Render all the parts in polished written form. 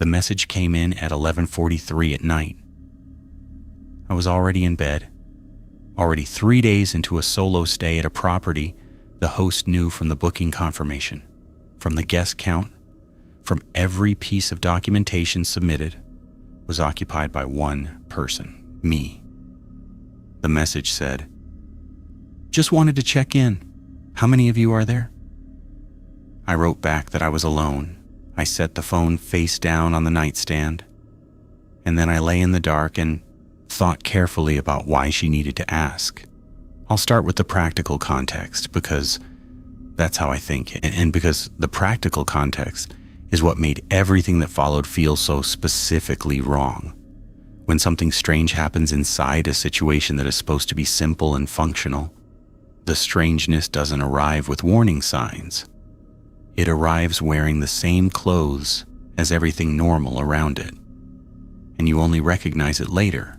The message came in at 11:43 at night. I was already in bed, already 3 days into a solo stay at a property the host knew from the booking confirmation, from the guest count, from every piece of documentation submitted, was occupied by one person, me. The message said, "Just wanted to check in. How many of you are there?" I wrote back that I was alone. I set the phone face down on the nightstand, and then I lay in the dark and thought carefully about why she needed to ask. I'll start with the practical context because that's how I think, and because the practical context is what made everything that followed feel so specifically wrong. When something strange happens inside a situation that is supposed to be simple and functional, the strangeness doesn't arrive with warning signs. It arrives wearing the same clothes as everything normal around it, and you only recognize it later,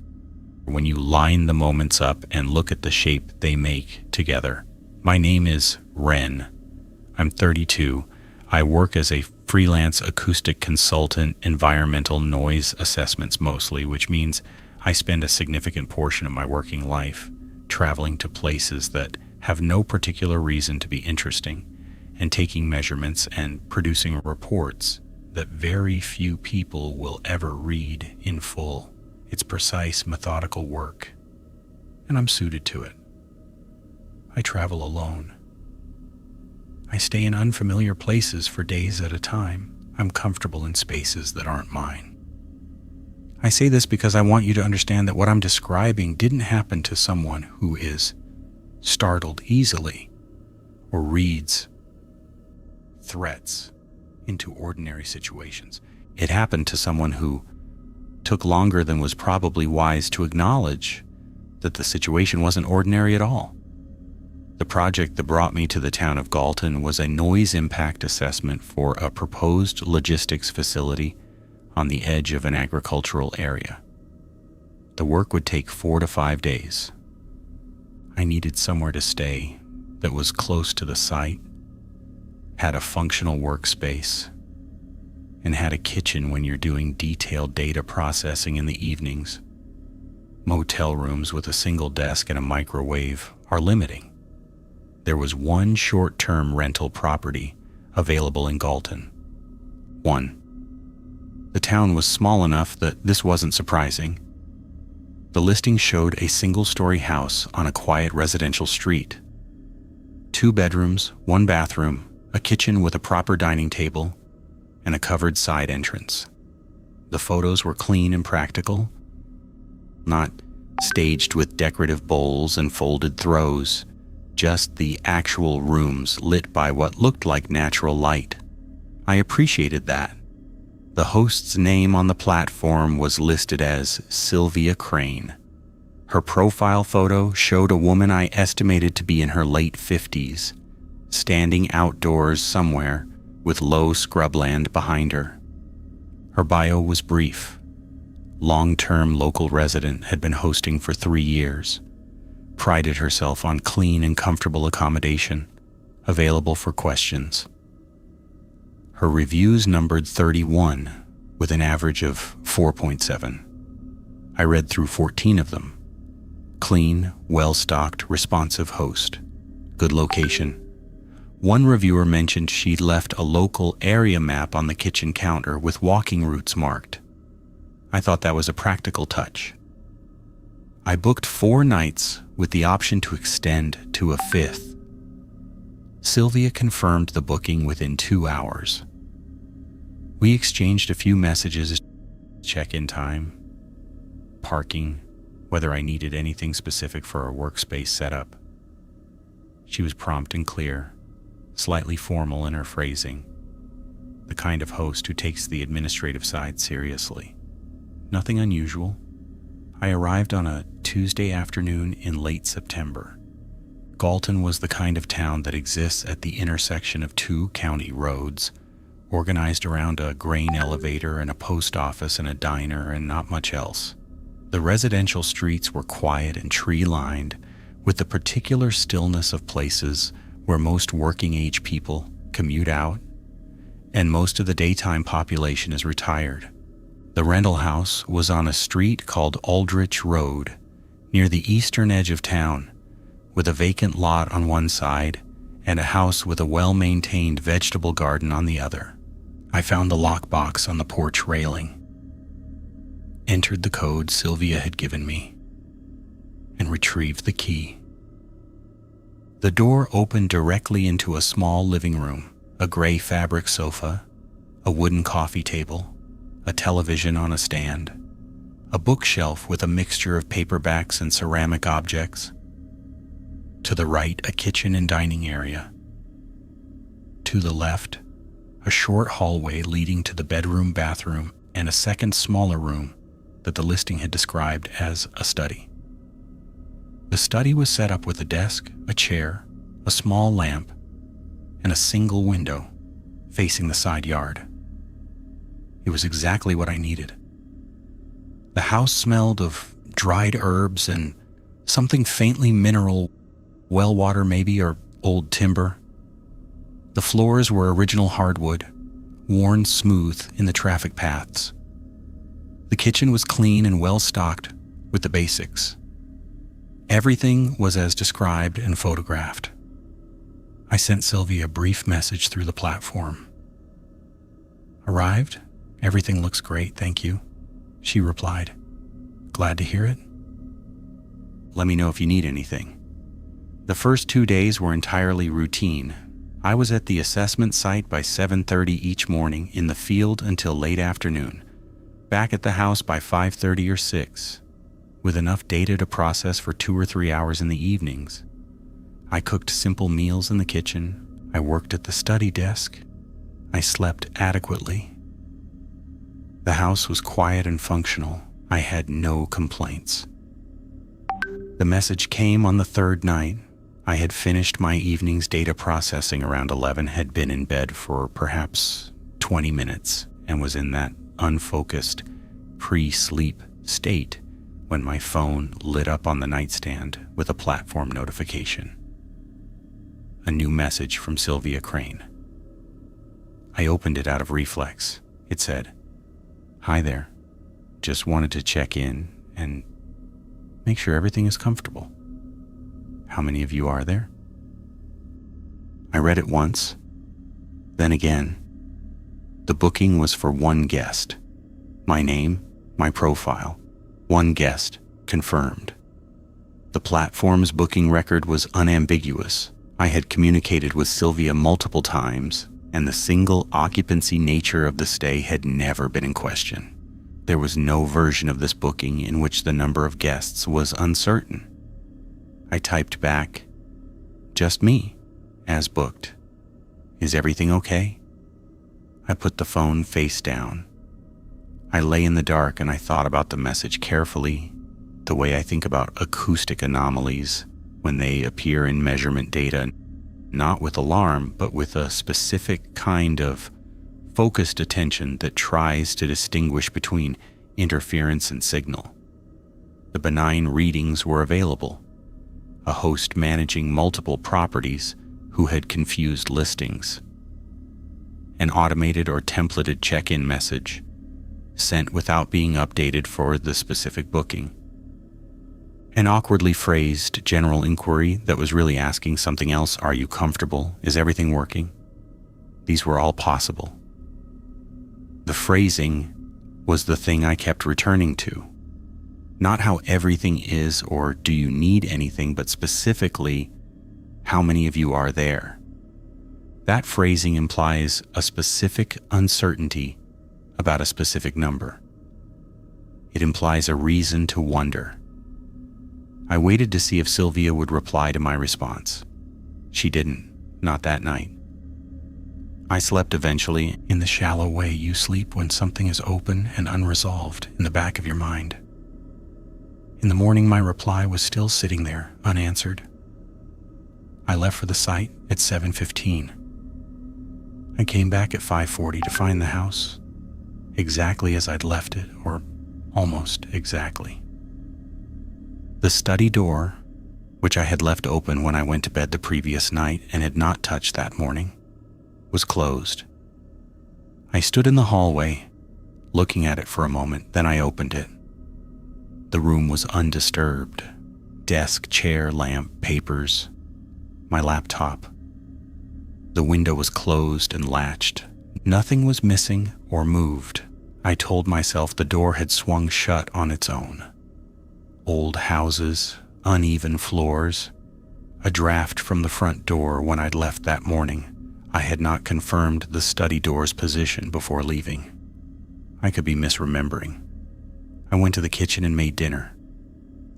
when you line the moments up and look at the shape they make together. My name is Ren. I'm 32. I work as a freelance acoustic consultant, environmental noise assessments mostly, which means I spend a significant portion of my working life traveling to places that have no particular reason to be interesting and taking measurements and producing reports that very few people will ever read in full. It's precise, methodical work, and I'm suited to it. I travel alone. I stay in unfamiliar places for days at a time. I'm comfortable in spaces that aren't mine. I say this because I want you to understand that what I'm describing didn't happen to someone who is startled easily or reads threats into ordinary situations. It happened to someone who took longer than was probably wise to acknowledge that the situation wasn't ordinary at all. The project that brought me to the town of Galton was a noise impact assessment for a proposed logistics facility on the edge of an agricultural area. The work would take 4 to 5 days. I needed somewhere to stay that was close to the site, had a functional workspace, and had a kitchen when you're doing detailed data processing in the evenings. Motel rooms with a single desk and a microwave are limiting. There was one short-term rental property available in Galton. One. The town was small enough that this wasn't surprising. The listing showed a single-story house on a quiet residential street. 2 bedrooms, 1 bathroom, a kitchen with a proper dining table, and a covered side entrance. The photos were clean and practical, not staged with decorative bowls and folded throws, just the actual rooms lit by what looked like natural light. I appreciated that. The host's name on the platform was listed as Sylvia Crane. Her profile photo showed a woman I estimated to be in her late 50s, standing outdoors somewhere with low scrubland behind her. Her bio was brief. Long-term local resident, had been hosting for 3 years. Prided herself on clean and comfortable accommodation, available for questions. Her reviews numbered 31, with an average of 4.7. I read through 14 of them. Clean, well-stocked, responsive host. Good location. One reviewer mentioned she'd left a local area map on the kitchen counter with walking routes marked. I thought that was a practical touch. I booked 4 nights with the option to extend to a 5th. Sylvia confirmed the booking within 2 hours. We exchanged a few messages: check-in time, parking, whether I needed anything specific for a workspace setup. She was prompt and clear, slightly formal in her phrasing, the kind of host who takes the administrative side seriously. Nothing unusual. I arrived on a Tuesday afternoon in late September. Galton was the kind of town that exists at the intersection of 2 county roads, organized around a grain elevator and a post office and a diner and not much else. The residential streets were quiet and tree-lined, with the particular stillness of places where most working-age people commute out and most of the daytime population is retired. The rental house was on a street called Aldrich Road, near the eastern edge of town, with a vacant lot on one side and a house with a well-maintained vegetable garden on the other. I found the lockbox on the porch railing, entered the code Sylvia had given me, and retrieved the key. The door opened directly into a small living room, a gray fabric sofa, a wooden coffee table, a television on a stand, a bookshelf with a mixture of paperbacks and ceramic objects. To the right, a kitchen and dining area. To the left, a short hallway leading to the bedroom, bathroom, and a second smaller room that the listing had described as a study. The study was set up with a desk, a chair, a small lamp, and a single window facing the side yard. It was exactly what I needed. The house smelled of dried herbs and something faintly mineral, well water maybe, or old timber. The floors were original hardwood, worn smooth in the traffic paths. The kitchen was clean and well stocked with the basics. Everything was as described and photographed. I sent Sylvia a brief message through the platform. "Arrived? Everything looks great, thank you," she replied. "Glad to hear it. Let me know if you need anything." The first 2 days were entirely routine. I was at the assessment site by 7:30 each morning, in the field until late afternoon, back at the house by 5:30 or 6, with enough data to process for 2 or 3 hours in the evenings. I cooked simple meals in the kitchen. I worked at the study desk. I slept adequately. The house was quiet and functional. I had no complaints. The message came on the third night. I had finished my evening's data processing around 11, had been in bed for perhaps 20 minutes, and was in that unfocused, pre-sleep state when my phone lit up on the nightstand with a platform notification. A new message from Sylvia Crane. I opened it out of reflex. It said, "Hi there. Just wanted to check in and make sure everything is comfortable. How many of you are there?" I read it once, then again. The booking was for one guest. My name, my profile, one guest, confirmed. The platform's booking record was unambiguous. I had communicated with Sylvia multiple times, and the single occupancy nature of the stay had never been in question. There was no version of this booking in which the number of guests was uncertain. I typed back, "Just me, as booked. Is everything okay?" I put the phone face down. I lay in the dark and I thought about the message carefully, the way I think about acoustic anomalies when they appear in measurement data, not with alarm, but with a specific kind of focused attention that tries to distinguish between interference and signal. The benign readings were available. A host managing multiple properties who had confused listings. An automated or templated check-in message sent without being updated for the specific booking. An awkwardly phrased general inquiry that was really asking something else. "Are you comfortable? Is everything working?" These were all possible. The phrasing was the thing I kept returning to. Not how everything is or do you need anything, but specifically, how many of you are there? That phrasing implies a specific uncertainty about a specific number. It implies a reason to wonder. I waited to see if Sylvia would reply to my response. She didn't, not that night. I slept eventually, in the shallow way you sleep when something is open and unresolved in the back of your mind. In the morning, my reply was still sitting there, unanswered. I left for the site at 7:15. I came back at 5:40 to find the house exactly as I'd left it, or almost exactly. The study door, which I had left open when I went to bed the previous night and had not touched that morning, was closed. I stood in the hallway, looking at it for a moment, then I opened it. The room was undisturbed. Desk, chair, lamp, papers, my laptop. The window was closed and latched. Nothing was missing or moved. I told myself the door had swung shut on its own. Old houses, uneven floors, a draft from the front door when I'd left that morning. I had not confirmed the study door's position before leaving. I could be misremembering. I went to the kitchen and made dinner.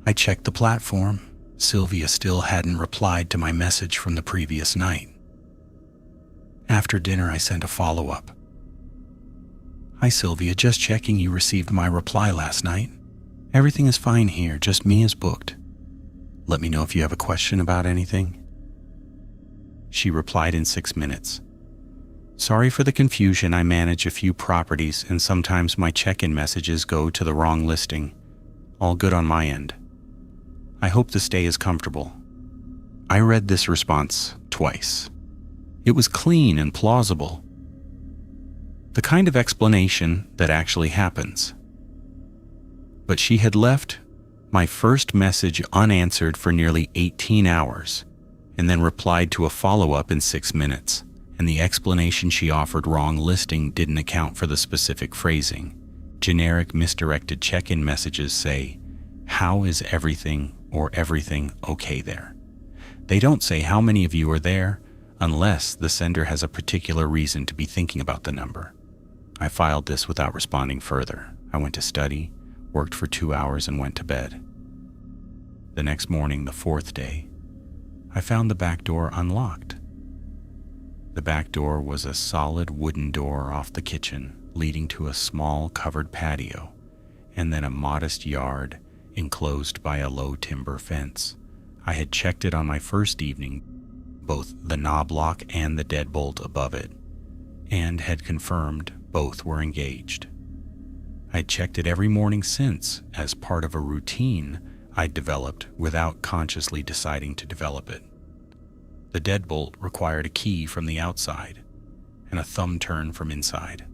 I checked the platform. Sylvia still hadn't replied to my message from the previous night. After dinner, I sent a follow-up. "Hi Sylvia, just checking you received my reply last night. Everything is fine here, just me is booked. Let me know if you have a question about anything." She replied in 6 minutes. "Sorry for the confusion. I manage a few properties and sometimes my check-in messages go to the wrong listing. All good on my end. I hope the stay is comfortable." I read this response twice. It was clean and plausible. The kind of explanation that actually happens. But she had left my first message unanswered for nearly 18 hours and then replied to a follow-up in 6 minutes, and the explanation she offered, wrong listing, didn't account for the specific phrasing. Generic misdirected check-in messages say, "How is everything or everything okay there?" They don't say how many of you are there unless the sender has a particular reason to be thinking about the number. I filed this without responding further. I went to study, worked for 2 hours, and went to bed. The next morning, the 4th day, I found the back door unlocked. The back door was a solid wooden door off the kitchen, leading to a small covered patio, and then a modest yard enclosed by a low timber fence. I had checked it on my first evening, both the knob lock and the deadbolt above it, and had confirmed both were engaged. I'd checked it every morning since, as part of a routine I'd developed without consciously deciding to develop it. The deadbolt required a key from the outside and a thumb turn from inside.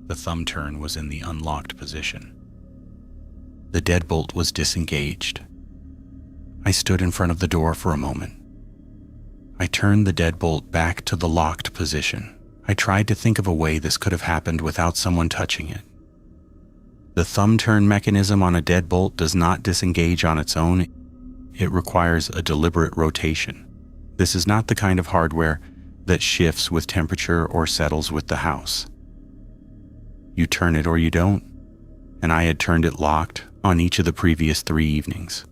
The thumb turn was in the unlocked position. The deadbolt was disengaged. I stood in front of the door for a moment. I turned the deadbolt back to the locked position. I tried to think of a way this could have happened without someone touching it. The thumb turn mechanism on a deadbolt does not disengage on its own. It requires a deliberate rotation. This is not the kind of hardware that shifts with temperature or settles with the house. You turn it or you don't, and I had turned it locked on each of the previous 3 evenings.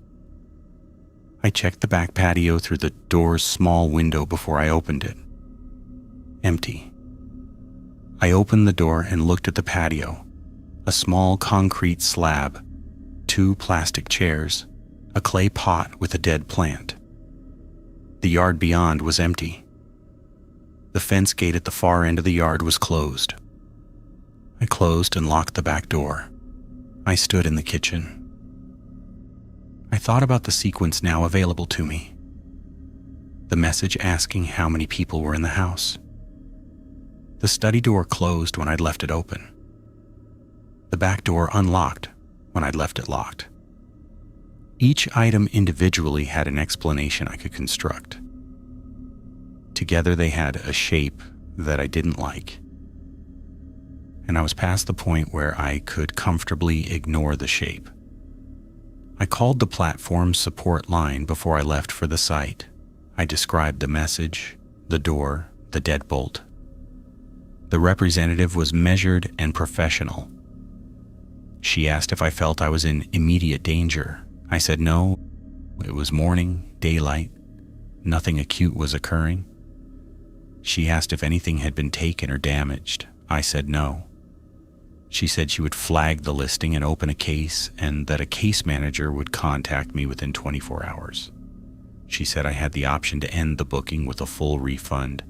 I checked the back patio through the door's small window before I opened it. Empty. I opened the door and looked at the patio. A small concrete slab, 2 plastic chairs, a clay pot with a dead plant. The yard beyond was empty. The fence gate at the far end of the yard was closed. I closed and locked the back door. I stood in the kitchen. I thought about the sequence now available to me. The message asking how many people were in the house. The study door closed when I'd left it open. The back door unlocked when I'd left it locked. Each item individually had an explanation I could construct. Together they had a shape that I didn't like, and I was past the point where I could comfortably ignore the shape. I called the platform's support line before I left for the site. I described the message, the door, the deadbolt. The representative was measured and professional. She asked if I felt I was in immediate danger. I said no. It was morning, daylight. Nothing acute was occurring. She asked if anything had been taken or damaged. I said no. She said she would flag the listing and open a case, and that a case manager would contact me within 24 hours. She said I had the option to end the booking with a full refund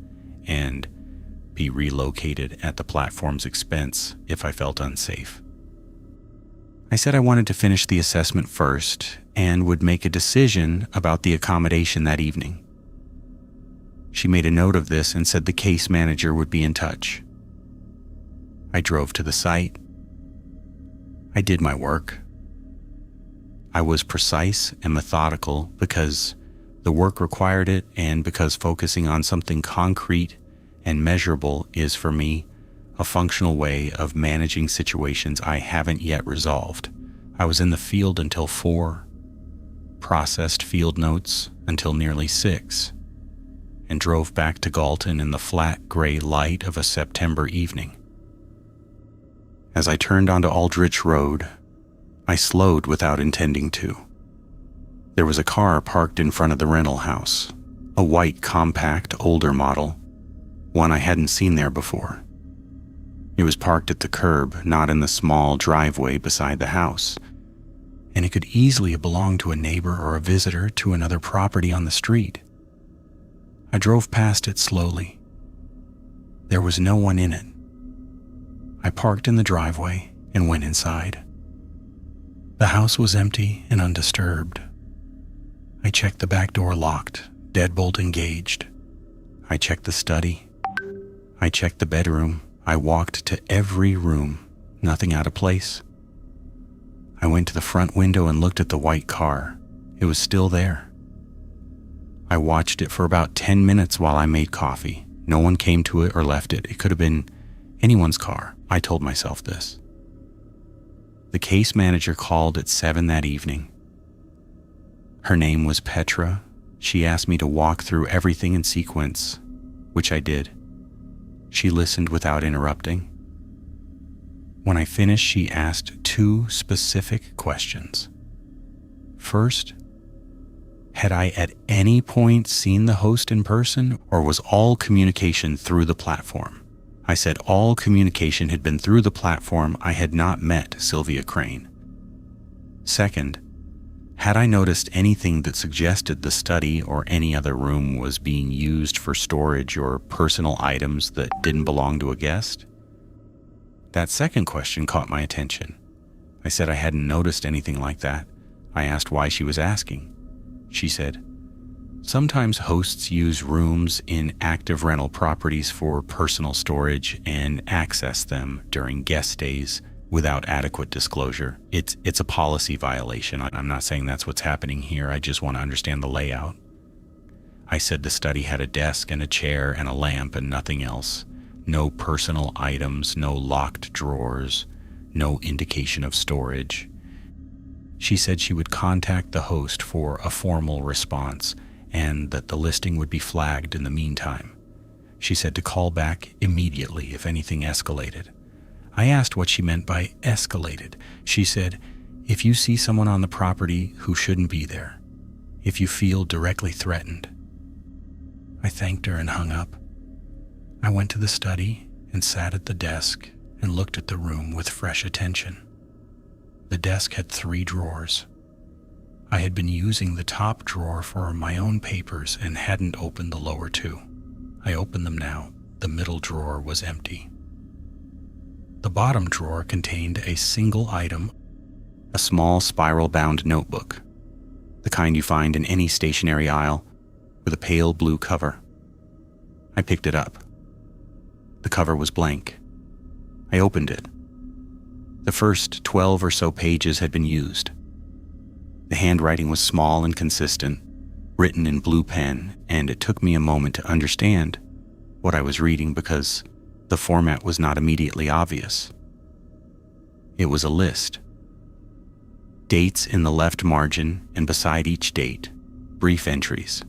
and be relocated at the platform's expense if I felt unsafe. I said I wanted to finish the assessment first and would make a decision about the accommodation that evening. She made a note of this and said the case manager would be in touch. I drove to the site. I did my work. I was precise and methodical because the work required it and because focusing on something concrete and measurable is, for me, a functional way of managing situations I haven't yet resolved. I was in the field until 4, processed field notes until nearly 6, and drove back to Galton in the flat gray light of a September evening. As I turned onto Aldrich Road, I slowed without intending to. There was a car parked in front of the rental house, a white, compact, older model, one I hadn't seen there before. It was parked at the curb, not in the small driveway beside the house, and it could easily have belonged to a neighbor or a visitor to another property on the street. I drove past it slowly. There was no one in it. I parked in the driveway and went inside. The house was empty and undisturbed. I checked the back door locked, deadbolt engaged. I checked the study. I checked the bedroom. I walked to every room, nothing out of place. I went to the front window and looked at the white car. It was still there. I watched it for about 10 minutes while I made coffee. No one came to it or left it. It could have been anyone's car. I told myself this. The case manager called at 7 that evening. Her name was Petra. She asked me to walk through everything in sequence, which I did. She listened without interrupting. When I finished, she asked 2 specific questions. First, had I at any point seen the host in person, or was all communication through the platform? I said all communication had been through the platform. I had not met Sylvia Crane. Second, had I noticed anything that suggested the study or any other room was being used for storage or personal items that didn't belong to a guest? That second question caught my attention. I said I hadn't noticed anything like that. I asked why she was asking. She said, sometimes hosts use rooms in active rental properties for personal storage and access them during guest stays without adequate disclosure. It's a policy violation. I'm not saying that's what's happening here. I just want to understand the layout. I said the study had a desk and a chair and a lamp and nothing else. No personal items, no locked drawers, no indication of storage. She said she would contact the host for a formal response and that the listing would be flagged in the meantime. She said to call back immediately if anything escalated. I asked what she meant by escalated. She said, if you see someone on the property who shouldn't be there, if you feel directly threatened. I thanked her and hung up. I went to the study and sat at the desk and looked at the room with fresh attention. The desk had 3 drawers. I had been using the top drawer for my own papers and hadn't opened the lower 2. I opened them now. The middle drawer was empty. The bottom drawer contained a single item, a small spiral-bound notebook, the kind you find in any stationery aisle, with a pale blue cover. I picked it up. The cover was blank. I opened it. The first 12 or so pages had been used. The handwriting was small and consistent, written in blue pen, and it took me a moment to understand what I was reading because the format was not immediately obvious. It was a list. Dates in the left margin, and beside each date, brief entries.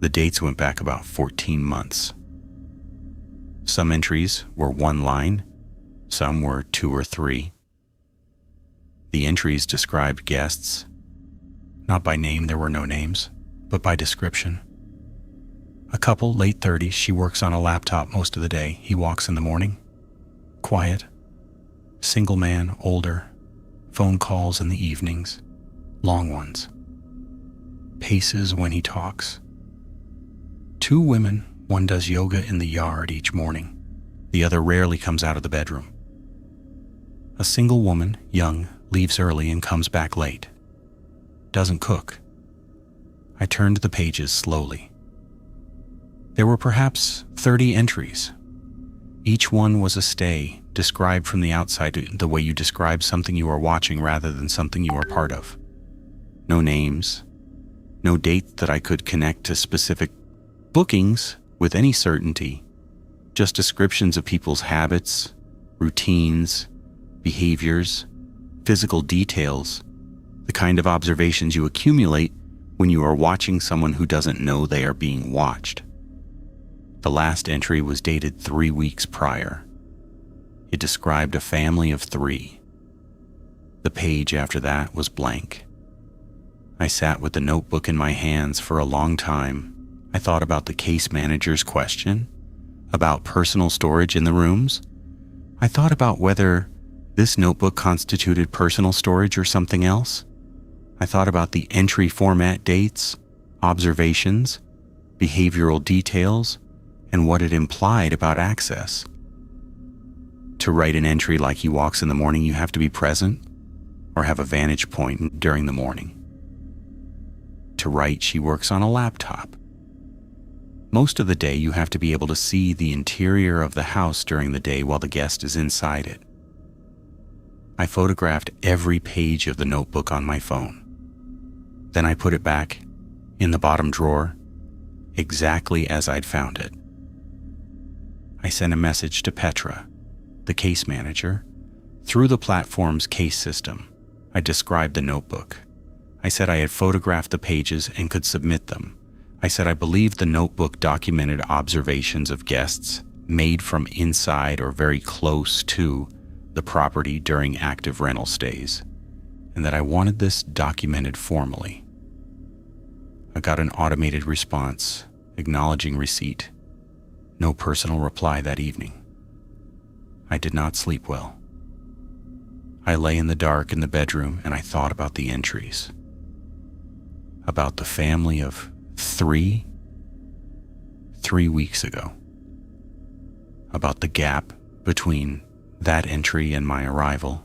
The dates went back about 14 months. Some entries were 1 line, some were 2 or 3. The entries described guests, not by name, there were no names, but by description. A couple, late 30s, she works on a laptop most of the day. He walks in the morning. Quiet. Single man, older. Phone calls in the evenings. Long ones. Paces when he talks. 2 women, one does yoga in the yard each morning. The other rarely comes out of the bedroom. A single woman, young, leaves early and comes back late. Doesn't cook. I turned the pages slowly. There were perhaps 30 entries. Each one was a stay, described from the outside the way you describe something you are watching rather than something you are part of. No names, no date that I could connect to specific bookings with any certainty, just descriptions of people's habits, routines, behaviors, physical details, the kind of observations you accumulate when you are watching someone who doesn't know they are being watched. The last entry was dated 3 weeks prior. It described a family of 3. The page after that was blank. I sat with the notebook in my hands for a long time. I thought about the case manager's question, about personal storage in the rooms. I thought about whether this notebook constituted personal storage or something else. I thought about the entry format dates, observations, behavioral details, and what it implied about access. To write an entry like he walks in the morning, you have to be present or have a vantage point during the morning. To write, she works on a laptop. Most of the day, you have to be able to see the interior of the house during the day while the guest is inside it. I photographed every page of the notebook on my phone. Then I put it back in the bottom drawer, exactly as I'd found it. I sent a message to Petra, the case manager, through the platform's case system. I described the notebook. I said I had photographed the pages and could submit them. I said I believed the notebook documented observations of guests made from inside or very close to the property during active rental stays, and that I wanted this documented formally. I got an automated response acknowledging receipt. No personal reply that evening. I did not sleep well. I lay in the dark in the bedroom and I thought about the entries. About the family of 3 weeks ago. About the gap between that entry and my arrival.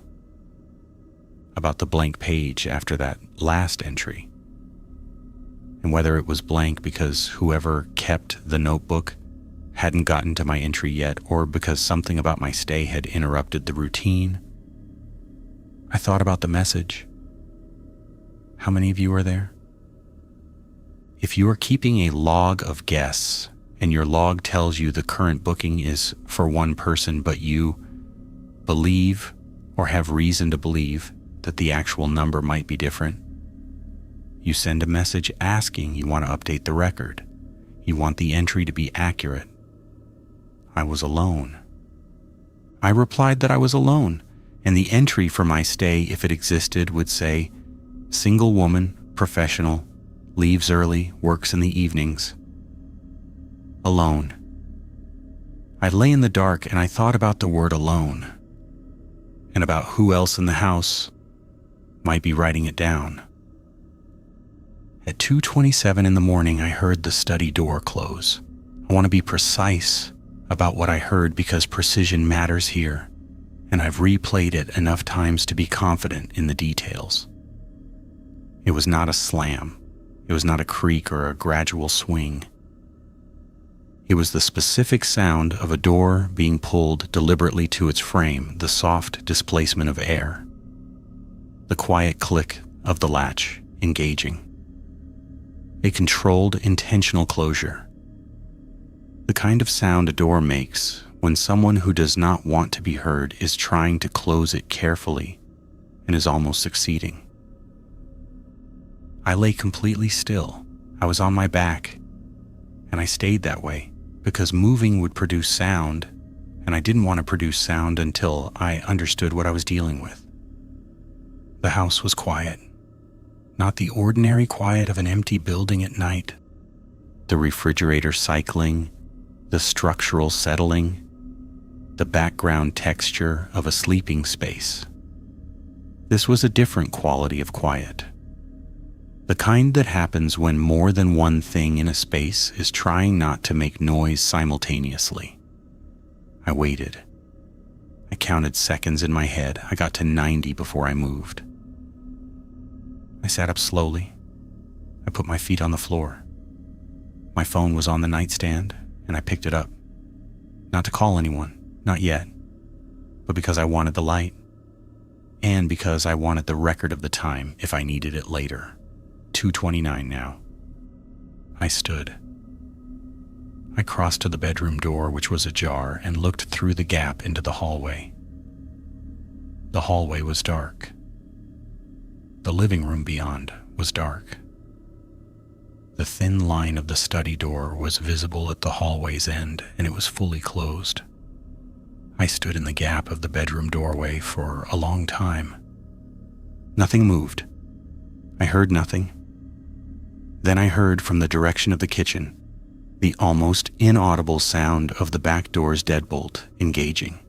About the blank page after that last entry. And whether it was blank because whoever kept the notebook hadn't gotten to my entry yet, or because something about my stay had interrupted the routine. I thought about the message. How many of you are there? If you are keeping a log of guests and your log tells you the current booking is for one person, but you believe or have reason to believe that the actual number might be different, you send a message asking you want to update the record. You want the entry to be accurate. I was alone. I replied that I was alone, and the entry for my stay, if it existed, would say, single woman, professional, leaves early, works in the evenings. Alone. I lay in the dark and I thought about the word alone, and about who else in the house might be writing it down. At 2:27 in the morning, I heard the study door close. I want to be precise about what I heard because precision matters here, and I've replayed it enough times to be confident in the details. It was not a slam. It was not a creak or a gradual swing. It was the specific sound of a door being pulled deliberately to its frame, the soft displacement of air, the quiet click of the latch engaging. A controlled, intentional closure. The kind of sound a door makes when someone who does not want to be heard is trying to close it carefully and is almost succeeding. I lay completely still. I was on my back, and I stayed that way because moving would produce sound, and I didn't want to produce sound until I understood what I was dealing with. The house was quiet. Not the ordinary quiet of an empty building at night. The refrigerator cycling, the structural settling, the background texture of a sleeping space. This was a different quality of quiet. The kind that happens when more than one thing in a space is trying not to make noise simultaneously. I waited. I counted seconds in my head. I got to 90 before I moved. I sat up slowly. I put my feet on the floor. My phone was on the nightstand, and I picked it up. Not to call anyone, Not yet, but because I wanted the light, and because I wanted the record of the time if I needed it later. 2:29 now. I stood. I crossed to the bedroom door, which was ajar, and looked through the gap into the hallway. The hallway was dark. The living room beyond was dark. The thin line of the study door was visible at the hallway's end, and it was fully closed. I stood in the gap of the bedroom doorway for a long time. Nothing moved. I heard nothing. Then I heard from the direction of the kitchen the almost inaudible sound of the back door's deadbolt engaging.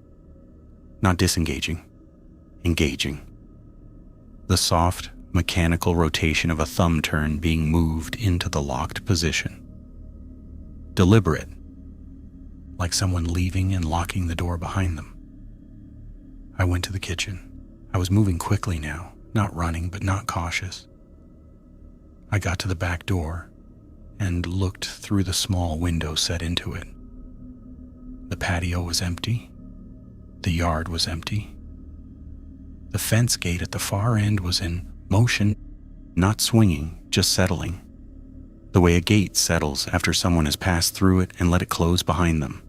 Not disengaging, engaging. The soft, mechanical rotation of a thumb turn being moved into the locked position. Deliberate, like someone leaving and locking the door behind them. I went to the kitchen. I was moving quickly now, not running, but not cautious. I got to the back door and looked through the small window set into it. The patio was empty. The yard was empty. The fence gate at the far end was in motion, not swinging, just settling, the way a gate settles after someone has passed through it and let it close behind them.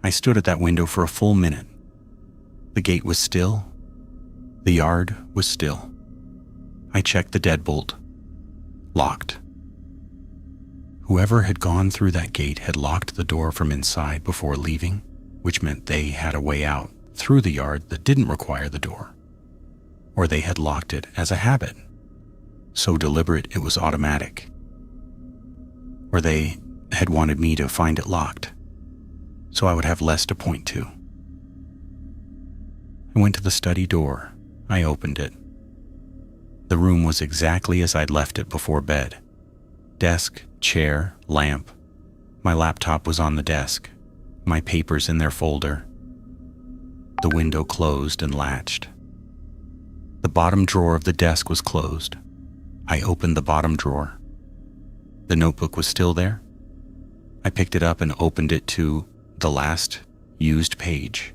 I stood at that window for a full minute. The gate was still. The yard was still. I checked the deadbolt. Locked. Whoever had gone through that gate had locked the door from inside before leaving, which meant they had a way out through the yard that didn't require the door. Or they had locked it as a habit, so deliberate it was automatic. Or they had wanted me to find it locked, so I would have less to point to. I went to the study door. I opened it. The room was exactly as I'd left it before bed. Desk, chair, lamp. My laptop was on the desk, my papers in their folder. The window closed and latched. The bottom drawer of the desk was closed. I opened the bottom drawer. The notebook was still there. I picked it up and opened it to the last used page,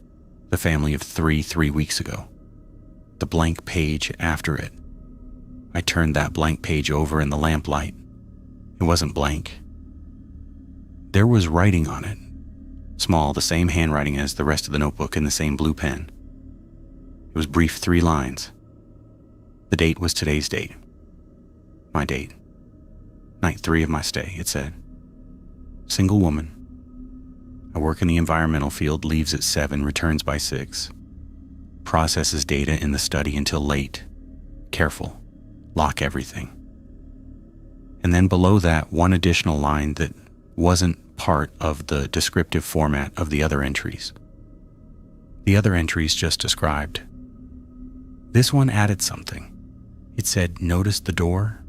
the family of 3 weeks ago. The blank page after it. I turned that blank page over in the lamplight. It wasn't blank. There was writing on it. Small, the same handwriting as the rest of the notebook in the same blue pen. It was brief 3 lines. The date was today's date. My date. Night 3 of my stay, it said. Single woman. I work in the environmental field, leaves at 7, returns by 6. Processes data in the study until late. Careful. Lock everything. And then below that, one additional line that wasn't part of the descriptive format of the other entries. The other entries just described. This one added something. It said, "Notice the door?"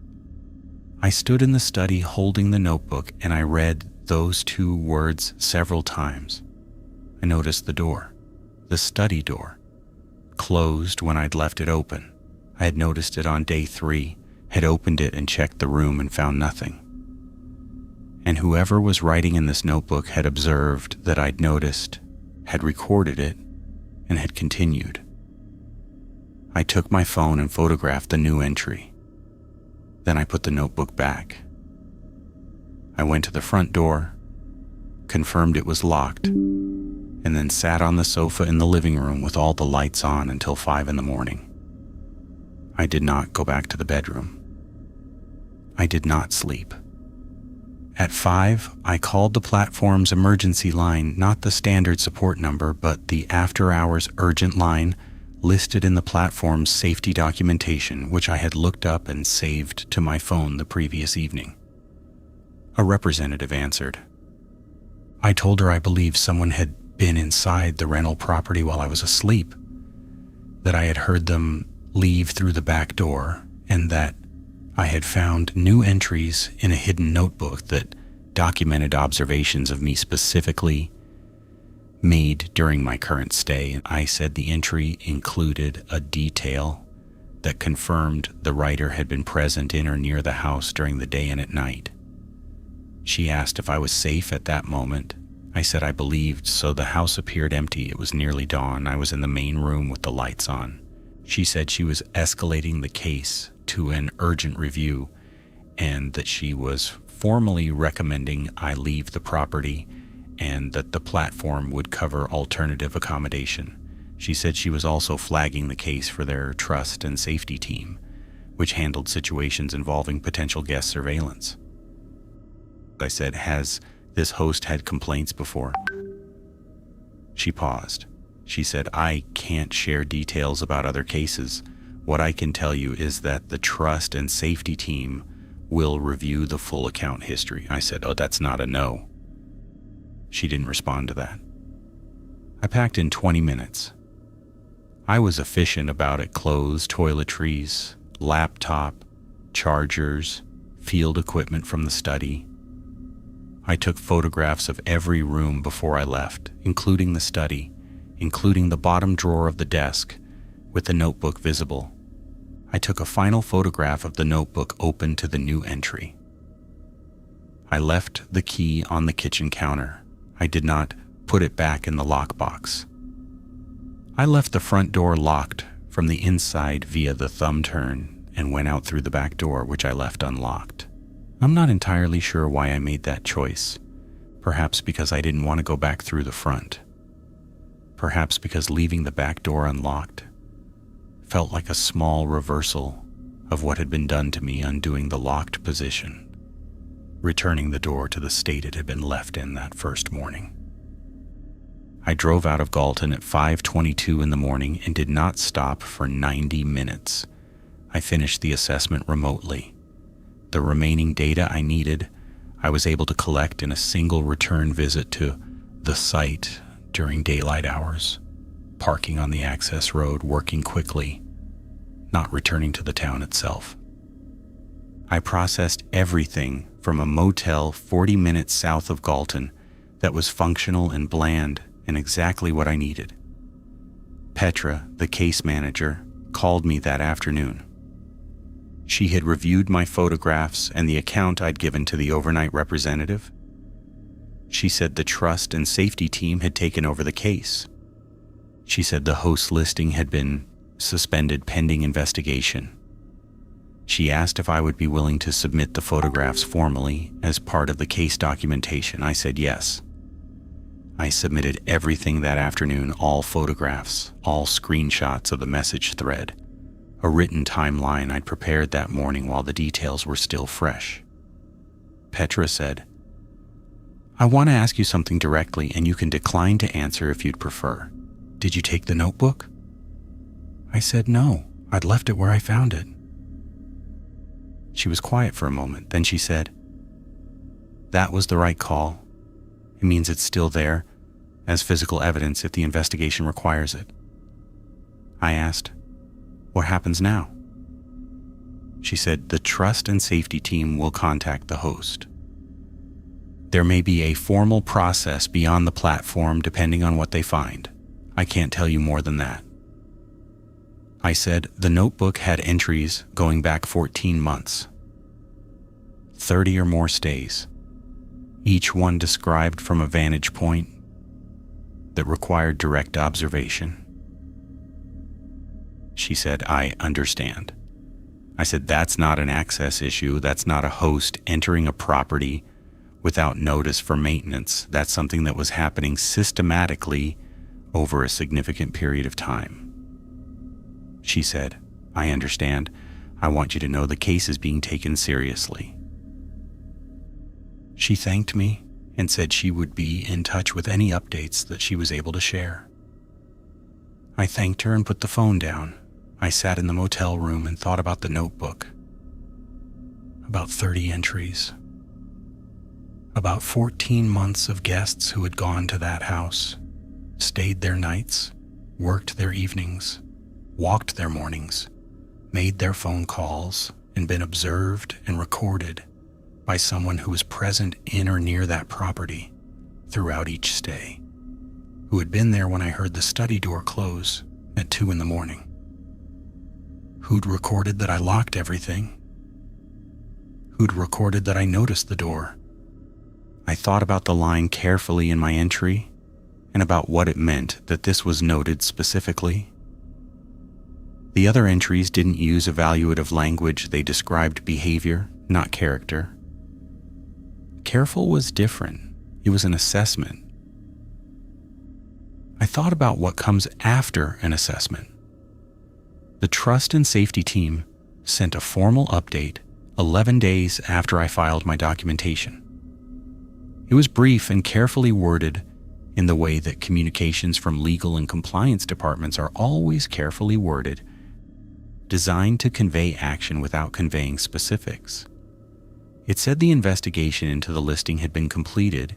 I stood in the study holding the notebook and I read those 2 words several times. I noticed the door, the study door, closed when I'd left it open. I had noticed it on day 3, had opened it and checked the room and found nothing. And whoever was writing in this notebook had observed that I'd noticed, had recorded it, and had continued. I took my phone and photographed the new entry. Then I put the notebook back. I went to the front door, confirmed it was locked, and then sat on the sofa in the living room with all the lights on until 5 in the morning. I did not go back to the bedroom. I did not sleep. At 5, I called the platform's emergency line, not the standard support number, but the after-hours urgent line listed in the platform's safety documentation, which I had looked up and saved to my phone the previous evening. A representative answered. I told her I believed someone had been inside the rental property while I was asleep, that I had heard them leave through the back door, and that I had found new entries in a hidden notebook that documented observations of me specifically made during my current stay. I said the entry included a detail that confirmed the writer had been present in or near the house during the day and at night. She asked if I was safe at that moment. I said I believed, so the house appeared empty. It was nearly dawn. I was in the main room with the lights on. She said she was escalating the case to an urgent review and that she was formally recommending I leave the property and that the platform would cover alternative accommodation. She said she was also flagging the case for their trust and safety team, which handled situations involving potential guest surveillance. I said, has this host had complaints before? She paused. She said, I can't share details about other cases. What I can tell you is that the trust and safety team will review the full account history. I said, oh, that's not a no. She didn't respond to that. I packed in 20 minutes. I was efficient about it. Clothes, toiletries, laptop, chargers, field equipment from the study. I took photographs of every room before I left, including the study, including the bottom drawer of the desk with the notebook visible. I took a final photograph of the notebook open to the new entry. I left the key on the kitchen counter. I did not put it back in the lockbox. I left the front door locked from the inside via the thumb turn and went out through the back door, which I left unlocked. I'm not entirely sure why I made that choice. Perhaps because I didn't want to go back through the front. Perhaps because leaving the back door unlocked felt like a small reversal of what had been done to me, undoing the locked position, returning the door to the state it had been left in that first morning. I drove out of Galton at 5:22 in the morning and did not stop for 90 minutes. I finished the assessment remotely. The remaining data I needed, I was able to collect in a single return visit to the site during daylight hours, parking on the access road, working quickly, not returning to the town itself. I processed everything from a motel 40 minutes south of Galton that was functional and bland and exactly what I needed. Petra, the case manager, called me that afternoon. She had reviewed my photographs and the account I'd given to the overnight representative. She said the trust and safety team had taken over the case. She said the host listing had been suspended pending investigation. She asked if I would be willing to submit the photographs formally as part of the case documentation. I said yes. I submitted everything that afternoon, all photographs, all screenshots of the message thread, a written timeline I'd prepared that morning while the details were still fresh. Petra said, I want to ask you something directly and you can decline to answer if you'd prefer. Did you take the notebook? I said no, I'd left it where I found it. She was quiet for a moment, then she said, that was the right call. It means it's still there as physical evidence if the investigation requires it. I asked, what happens now? She said, the trust and safety team will contact the host. There may be a formal process beyond the platform depending on what they find. I can't tell you more than that. I said the notebook had entries going back 14 months, 30 or more stays, each one described from a vantage point that required direct observation. She said, I understand. I said, that's not an access issue. That's not a host entering a property without notice for maintenance. That's something that was happening systematically over a significant period of time. She said, I understand. I want you to know the case is being taken seriously. She thanked me and said she would be in touch with any updates that she was able to share. I thanked her and put the phone down. I sat in the motel room and thought about the notebook. About 30 entries. About 14 months of guests who had gone to that house, stayed their nights, worked their evenings, walked their mornings, made their phone calls, and been observed and recorded by someone who was present in or near that property throughout each stay, who had been there when I heard the study door close at 2 a.m, who'd recorded that I locked everything, who'd recorded that I noticed the door I thought about the line carefully in my entry and about what it meant that this was noted specifically. The other entries didn't use evaluative language. They described behavior, not character. Careful was different. It was an assessment. I thought about what comes after an assessment. The trust and safety team sent a formal update 11 days after I filed my documentation. It was brief and carefully worded in the way that communications from legal and compliance departments are always carefully worded, designed to convey action without conveying specifics. It said the investigation into the listing had been completed,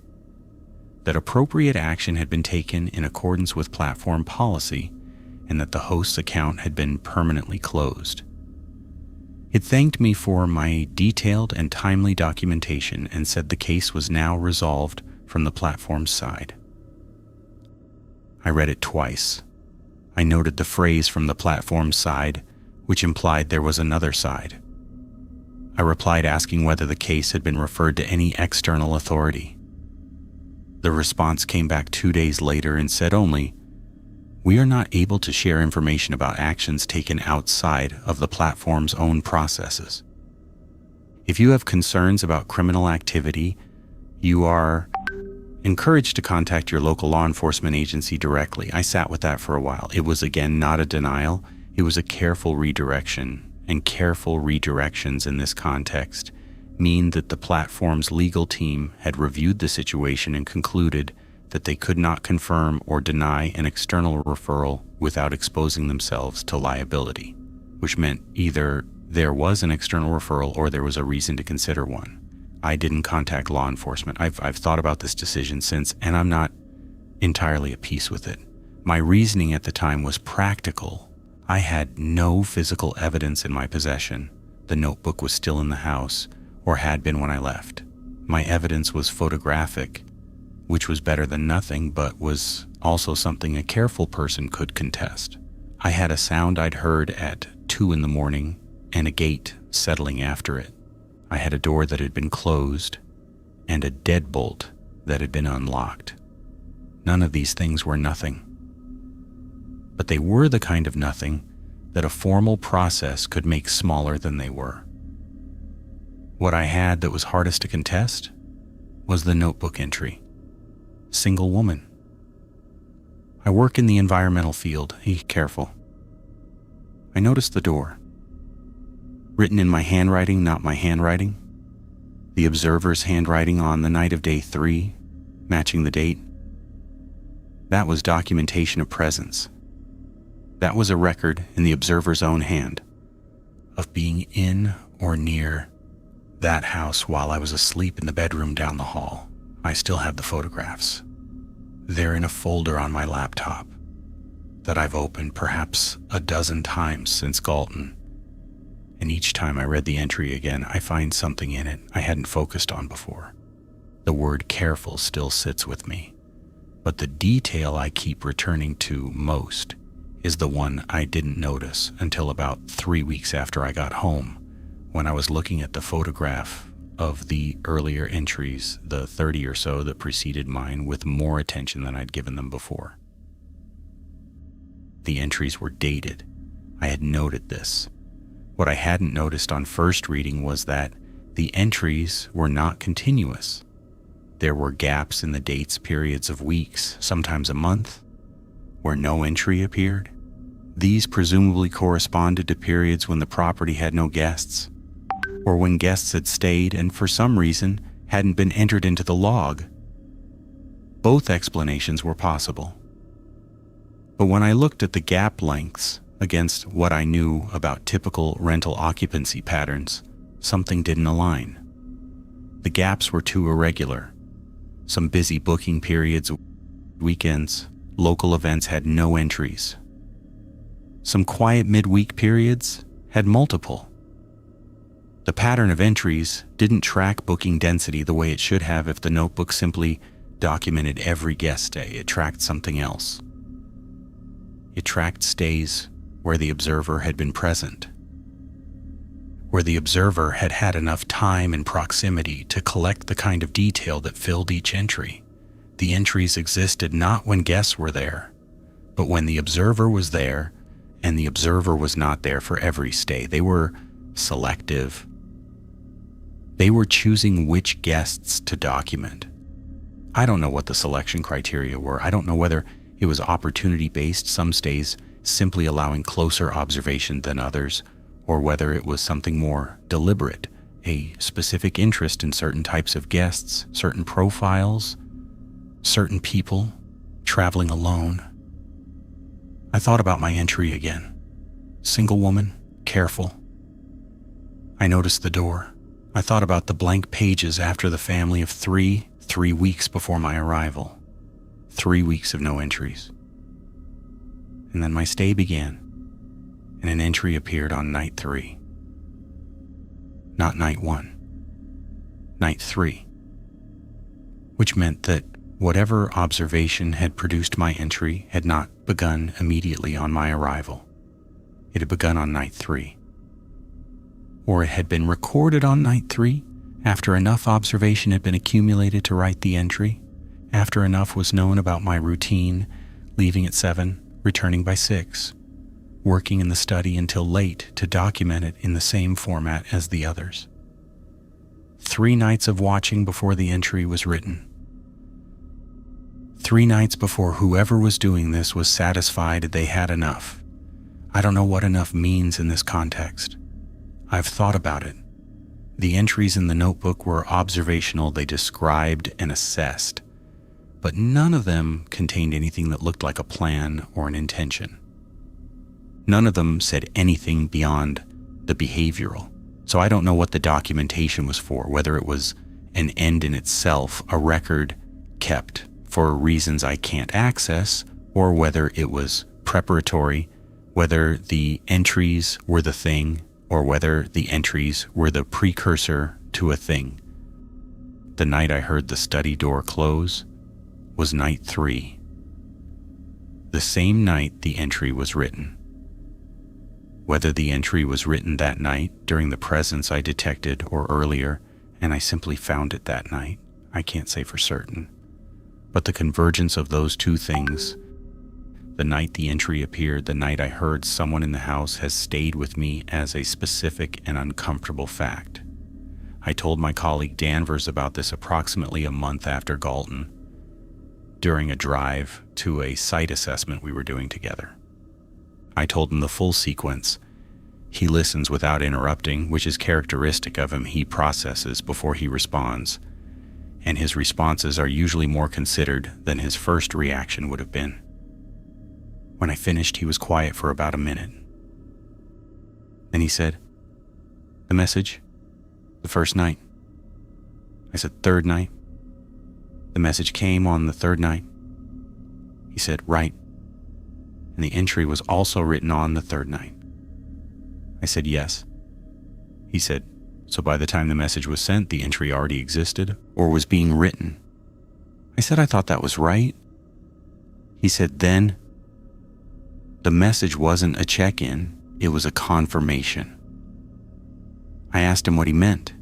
that appropriate action had been taken in accordance with platform policy, and that the host's account had been permanently closed. It thanked me for my detailed and timely documentation and said the case was now resolved from the platform's side. I read it twice. I noted the phrase "from the platform's side," which implied there was another side. I replied asking whether the case had been referred to any external authority. The response came back 2 days later and said only, "We are not able to share information about actions taken outside of the platform's own processes. If you have concerns about criminal activity, you are encouraged to contact your local law enforcement agency directly." I sat with that for a while. It was again not a denial, it was a careful redirection, and careful redirections in this context mean that the platform's legal team had reviewed the situation and concluded that they could not confirm or deny an external referral without exposing themselves to liability, which meant either there was an external referral or there was a reason to consider one. I didn't contact law enforcement. I've thought about this decision since, and I'm not entirely at peace with it. My reasoning at the time was practical. I had no physical evidence in my possession. The notebook was still in the house, or had been when I left. My evidence was photographic, which was better than nothing, but was also something a careful person could contest. I had a sound I'd heard at 2 a.m. and a gate settling after it. I had a door that had been closed and a deadbolt that had been unlocked. None of these things were nothing. But they were the kind of nothing that a formal process could make smaller than they were. What I had that was hardest to contest was the notebook entry. Single woman. I work in the environmental field. Be careful. I noticed the door. Written in my handwriting, not my handwriting. The observer's handwriting on the night of day 3, matching the date. That was documentation of presence. That was a record in the observer's own hand of being in or near that house while I was asleep in the bedroom down the hall. I still have the photographs. They're in a folder on my laptop that I've opened perhaps a dozen times since Galton. And each time I read the entry again, I find something in it I hadn't focused on before. The word careful still sits with me, but the detail I keep returning to most is the one I didn't notice until about 3 weeks after I got home, when I was looking at the photograph of the earlier entries, the 30 or so that preceded mine, with more attention than I'd given them before. The entries were dated. I had noted this. What I hadn't noticed on first reading was that the entries were not continuous. There were gaps in the dates, periods of weeks, sometimes a month, where no entry appeared. These presumably corresponded to periods when the property had no guests, or when guests had stayed and for some reason hadn't been entered into the log. Both explanations were possible. But when I looked at the gap lengths against what I knew about typical rental occupancy patterns, something didn't align. The gaps were too irregular. Some busy booking periods, weekends, local events had no entries. Some quiet midweek periods had multiple. The pattern of entries didn't track booking density the way it should have if the notebook simply documented every guest day. It tracked something else. It tracked stays where the observer had been present. where the observer had had enough time and proximity to collect the kind of detail that filled each entry. The entries existed not when guests were there, but when the observer was there, and the observer was not there for every stay. They were selective. They were choosing which guests to document. I don't know what the selection criteria were. I don't know whether it was opportunity-based, some stays simply allowing closer observation than others, or whether it was something more deliberate, a specific interest in certain types of guests, certain profiles, certain people, traveling alone. I thought about my entry again. Single woman, careful. I noticed the door. I thought about the blank pages after the family of 3 weeks before my arrival. 3 weeks of no entries. And then my stay began, and an entry appeared on night 3. Not night 1. Night 3. Which meant that whatever observation had produced my entry had not begun immediately on my arrival. It had begun on night 3. Or it had been recorded on night 3 after enough observation had been accumulated to write the entry, after enough was known about my routine, leaving at 7, returning by 6, working in the study until late to document it in the same format as the others. 3 nights of watching before the entry was written. 3 nights before whoever was doing this was satisfied they had enough. I don't know what enough means in this context. I've thought about it. The entries in the notebook were observational. They described and assessed, but none of them contained anything that looked like a plan or an intention. None of them said anything beyond the behavioral. So I don't know what the documentation was for, whether it was an end in itself, a record kept for reasons I can't access, or whether it was preparatory, whether the entries were the thing, or whether the entries were the precursor to a thing. The night I heard the study door close was night 3. The same night the entry was written. Whether the entry was written that night during the presence I detected or earlier, and I simply found it that night, I can't say for certain. But the convergence of those two things, the night the entry appeared, the night I heard someone in the house, has stayed with me as a specific and uncomfortable fact. I told my colleague Danvers about this approximately a month after Galton, during a drive to a site assessment we were doing together. I told him the full sequence. He listens without interrupting, which is characteristic of him. He processes before he responds, and his responses are usually more considered than his first reaction would have been. When I finished, he was quiet for about a minute. Then he said, "The message? The first night?" I said, "Third night." "The message came on the 3rd night?" He said, "Right. And the entry was also written on the 3rd night." I said, "Yes." He said, "So by the time the message was sent, the entry already existed or was being written?" I said, "I thought that was right." He said, "Then the message wasn't a check-in, it was a confirmation." I asked him what he meant.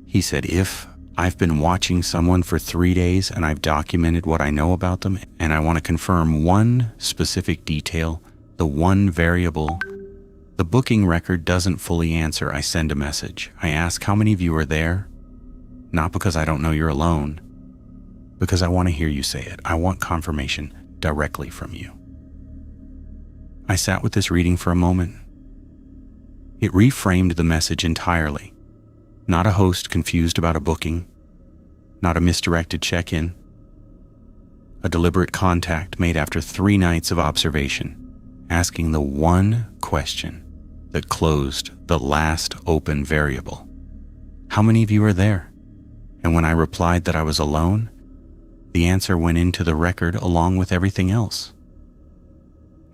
He said, "If I've been watching someone for 3 days and I've documented what I know about them, and I want to confirm one specific detail, the one variable, the booking record doesn't fully answer, I send a message. I ask how many of you are there, not because I don't know you're alone, because I want to hear you say it. I want confirmation directly from you." I sat with this reading for a moment. It reframed the message entirely. Not a host confused about a booking, not a misdirected check-in, a deliberate contact made after 3 nights of observation, asking the one question that closed the last open variable. How many of you are there? And when I replied that I was alone, the answer went into the record along with everything else.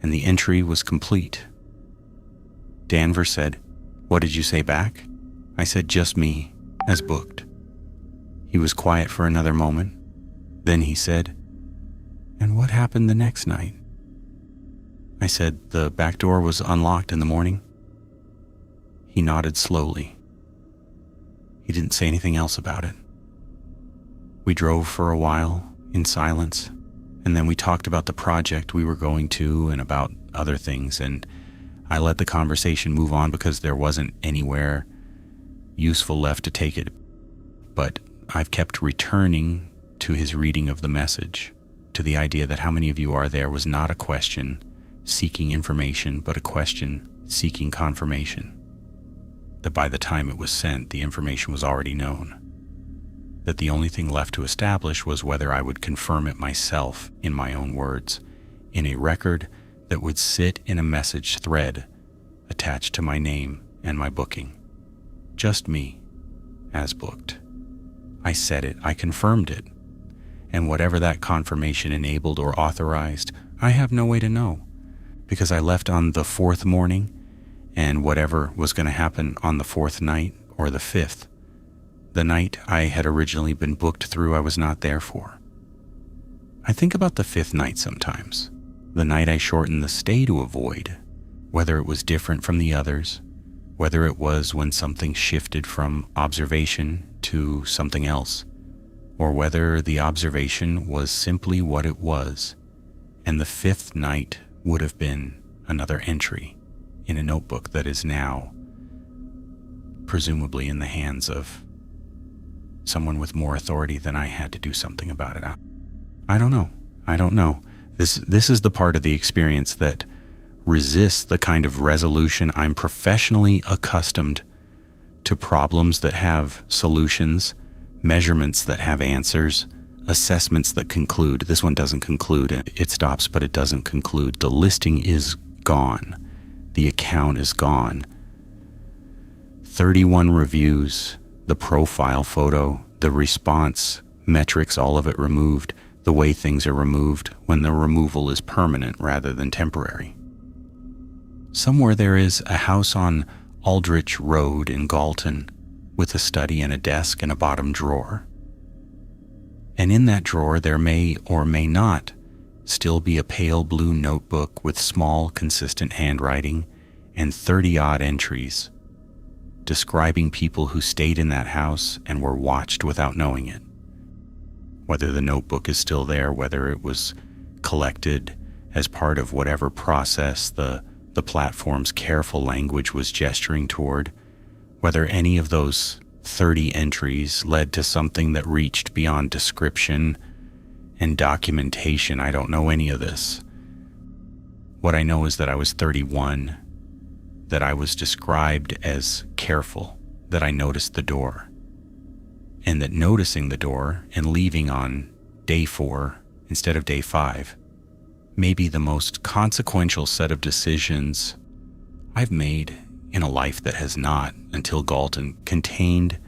And the entry was complete. Danvers said, "What did you say back?" I said, "Just me, as booked." He was quiet for another moment. Then he said, "And what happened the next night?" I said, "The back door was unlocked in the morning." He nodded slowly, He didn't say anything else about it. We drove for a while in silence, and then we talked about the project we were going to and about other things, and I let the conversation move on because there wasn't anywhere useful left to take it. But I've kept returning to his reading of the message, to the idea that how many of you are there was not a question seeking information, but a question seeking confirmation. That by the time it was sent, the information was already known. That the only thing left to establish was whether I would confirm it myself in my own words, in a record that would sit in a message thread attached to my name and my booking. Just me, as booked. I said it, I confirmed it. And whatever that confirmation enabled or authorized, I have no way to know, because I left on the 4th morning, and whatever was going to happen on the 4th night or the 5th, the night I had originally been booked through, I was not there for. I think about the 5th night sometimes, the night I shortened the stay to avoid, whether it was different from the others, whether it was when something shifted from observation to something else, or whether the observation was simply what it was, and the 5th night would have been another entry in a notebook that is now presumably in the hands of someone with more authority than I had to do something about it. I don't know. This is the part of the experience that resists the kind of resolution. I'm professionally accustomed to problems that have solutions, measurements that have answers, assessments that conclude. This one doesn't conclude. It stops, but it doesn't conclude. The listing is gone. The account is gone. 31 reviews, the profile photo, the response metrics, all of it removed, the way things are removed when the removal is permanent rather than temporary. Somewhere there is a house on Aldrich Road in Galton with a study and a desk and a bottom drawer. And in that drawer there may or may not still be a pale blue notebook with small, consistent handwriting and 30-odd entries describing people who stayed in that house and were watched without knowing it. Whether the notebook is still there, whether it was collected as part of whatever process the platform's careful language was gesturing toward, whether any of those 30 entries led to something that reached beyond description and documentation, I don't know any of this. What I know is that I was 31, that I was described as careful, that I noticed the door, and that noticing the door and leaving on day 4 instead of day 5 may be the most consequential set of decisions I've made in a life that has not, until Galton, contained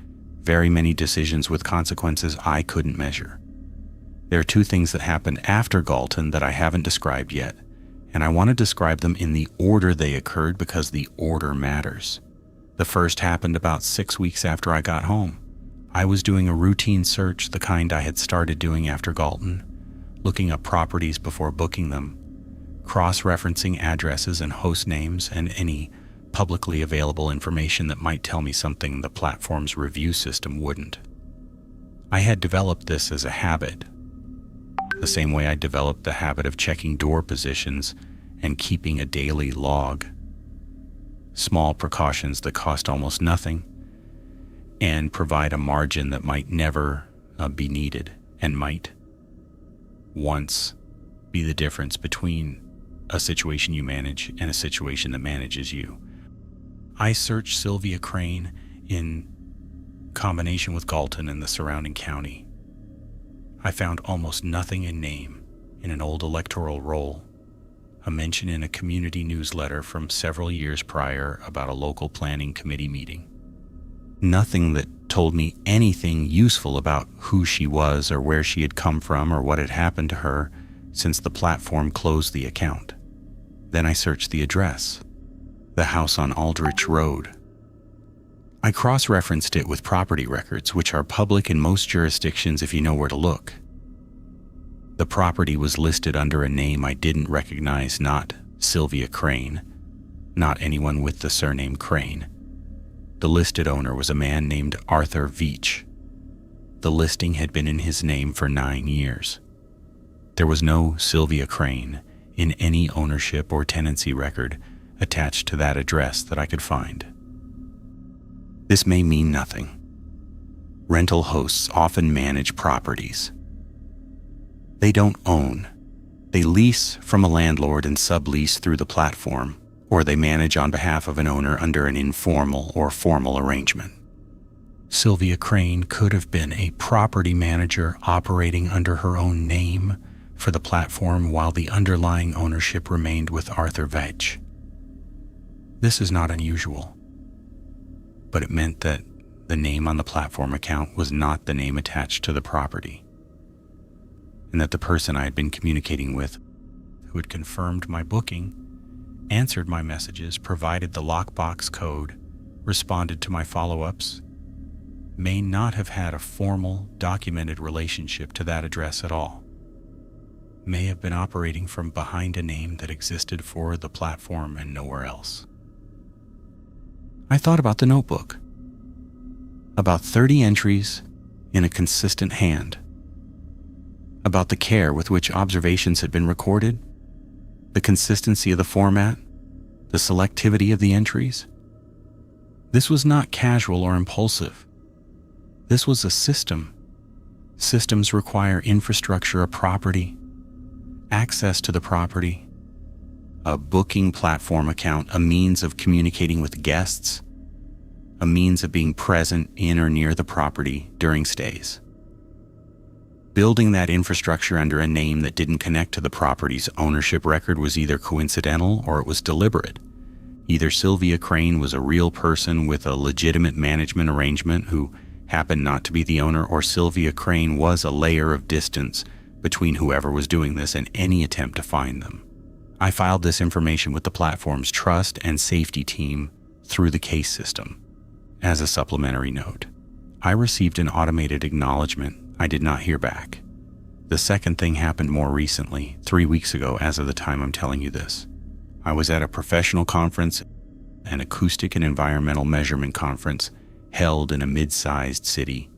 very many decisions with consequences I couldn't measure. There are 2 things that happened after Galton that I haven't described yet, and I want to describe them in the order they occurred because the order matters. The first happened about 6 weeks after I got home. I was doing a routine search, the kind I had started doing after Galton, looking up properties before booking them, cross-referencing addresses and host names and any publicly available information that might tell me something the platform's review system wouldn't. I had developed this as a habit, the same way I developed the habit of checking door positions and keeping a daily log. Small precautions that cost almost nothing and provide a margin that might never be needed and might once be the difference between a situation you manage and a situation that manages you. I searched Sylvia Crane in combination with Galton and the surrounding county. I found almost nothing in name in an old electoral roll, a mention in a community newsletter from several years prior about a local planning committee meeting. Nothing that told me anything useful about who she was or where she had come from or what had happened to her since the platform closed the account. Then I searched the address, the house on Aldrich Road. I cross-referenced it with property records, which are public in most jurisdictions if you know where to look. The property was listed under a name I didn't recognize, not Sylvia Crane, not anyone with the surname Crane. The listed owner was a man named Arthur Veach. The listing had been in his name for 9 years. There was no Sylvia Crane in any ownership or tenancy record attached to that address that I could find. This may mean nothing. Rental hosts often manage properties. They don't own. They lease from a landlord and sublease through the platform, or they manage on behalf of an owner under an informal or formal arrangement. Sylvia Crane could have been a property manager operating under her own name for the platform while the underlying ownership remained with Arthur Veach. This is not unusual, but it meant that the name on the platform account was not the name attached to the property, and that the person I had been communicating with, who had confirmed my booking, answered my messages, provided the lockbox code, responded to my follow-ups, may not have had a formal, documented relationship to that address at all, may have been operating from behind a name that existed for the platform and nowhere else. I thought about the notebook. About 30 entries in a consistent hand. About the care with which observations had been recorded, the consistency of the format, the selectivity of the entries. This was not casual or impulsive. This was a system. Systems require infrastructure, a property, access to the property, a booking platform account, a means of communicating with guests, a means of being present in or near the property during stays. Building that infrastructure under a name that didn't connect to the property's ownership record was either coincidental or it was deliberate. Either Sylvia Crane was a real person with a legitimate management arrangement who happened not to be the owner, or Sylvia Crane was a layer of distance between whoever was doing this and any attempt to find them. I filed this information with the platform's trust and safety team through the case system. As a supplementary note, I received an automated acknowledgement. I did not hear back. The second thing happened more recently, 3 weeks ago as of the time I'm telling you this. I was at a professional conference, an acoustic and environmental measurement conference held in a mid-sized city,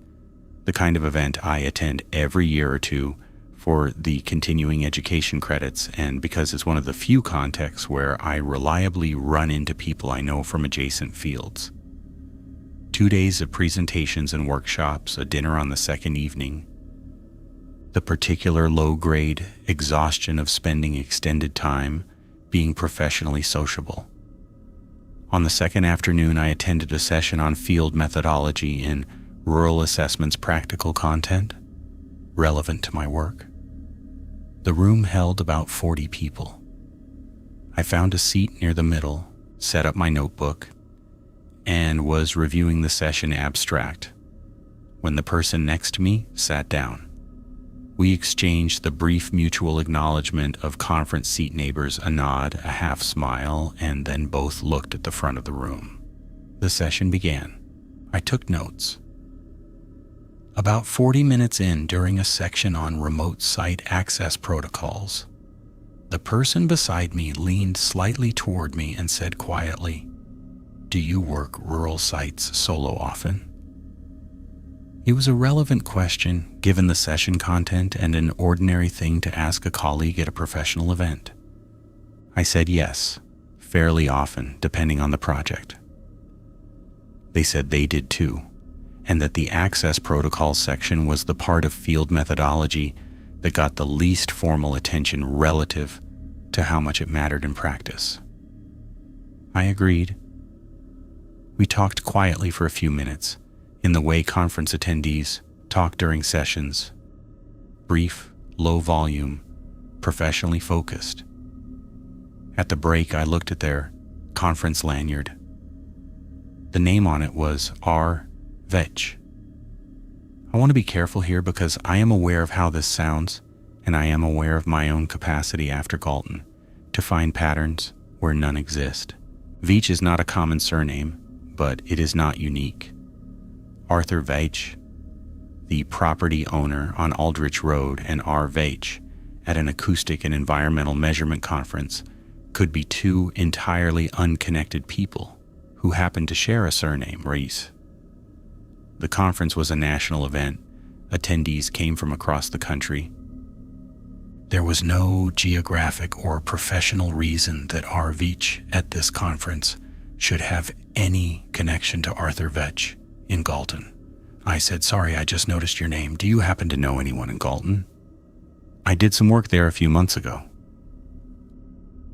the kind of event I attend every year or two for the continuing education credits, and because it's one of the few contexts where I reliably run into people I know from adjacent fields. 2 days of presentations and workshops, a dinner on the second evening, the particular low-grade exhaustion of spending extended time being professionally sociable. On the second afternoon, I attended a session on field methodology in rural assessments practical content relevant to my work. The room held about 40 people. I found a seat near the middle, set up my notebook, and was reviewing the session abstract when the person next to me sat down. We exchanged the brief mutual acknowledgement of conference seat neighbors, a nod, a half smile, and then both looked at the front of the room. The session began. I took notes. About 40 minutes in, during a section on remote site access protocols, the person beside me leaned slightly toward me and said quietly, "Do you work rural sites solo often?" It was a relevant question given the session content and an ordinary thing to ask a colleague at a professional event. I said yes, fairly often, depending on the project. They said they did too, and that the access protocol section was the part of field methodology that got the least formal attention relative to how much it mattered in practice. I agreed. We talked quietly for a few minutes, in the way conference attendees talk during sessions. Brief, low volume, professionally focused. At the break, I looked at their conference lanyard. The name on it was R. Veach. I want to be careful here because I am aware of how this sounds, and I am aware of my own capacity after Galton to find patterns where none exist. Veach is not a common surname, but it is not unique. Arthur Veach, the property owner on Aldrich Road, and R. Veach at an acoustic and environmental measurement conference could be two entirely unconnected people. who happened to share a surname, Reese. The conference was a national event. Attendees came from across the country. There was no geographic or professional reason that R. Veach at this conference should have any connection to Arthur Vetch in Galton. I said, "Sorry, I just noticed your name. Do you happen to know anyone in Galton?" "I did some work there a few months ago."